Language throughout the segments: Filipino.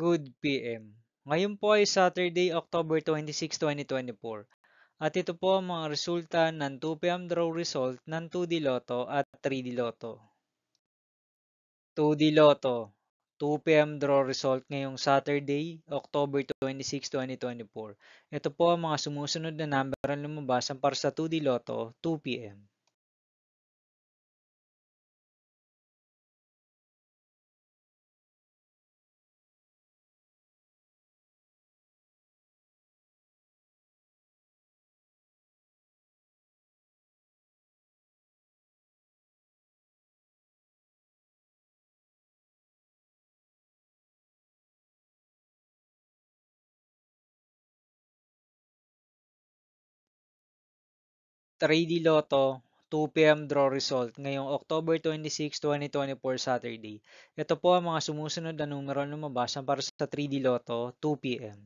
Good PM. Ngayon po ay Saturday, October 26, 2024. At ito po ang mga resulta ng 2 PM draw result ng 2D Lotto at 3D Lotto. 2D Lotto, 2 PM draw result ngayong Saturday, October 26, 2024. Ito po ang mga sumusunod na number ang lumabas para sa 2D Lotto, 2 PM. 3D Lotto, 2 PM draw result ngayong October 26, 2024 Saturday. Ito po ang mga sumusunod na numero na lumabas para sa 3D Lotto, 2 PM.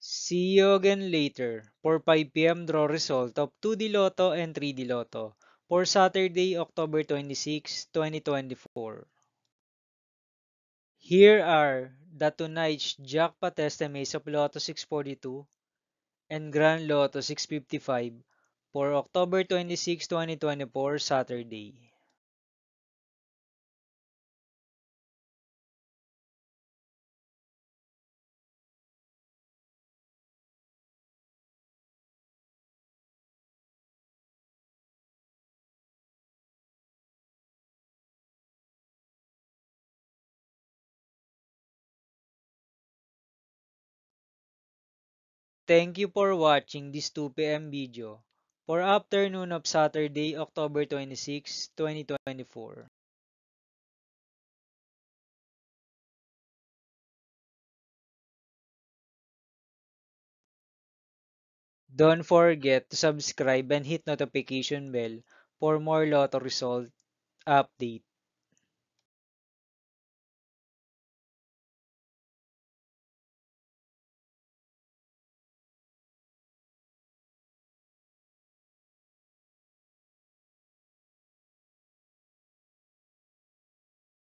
See you again later for 5 PM draw result of 2D Lotto and 3D Lotto for Saturday, October 26, 2024. Here are the tonight's jackpot estimates of Lotto 642 and Grand Lotto 655 for October 26, 2024 Saturday. Thank you for watching this 2 PM video for afternoon of Saturday, October 26, 2024. Don't forget to subscribe and hit notification bell for more Lotto result update.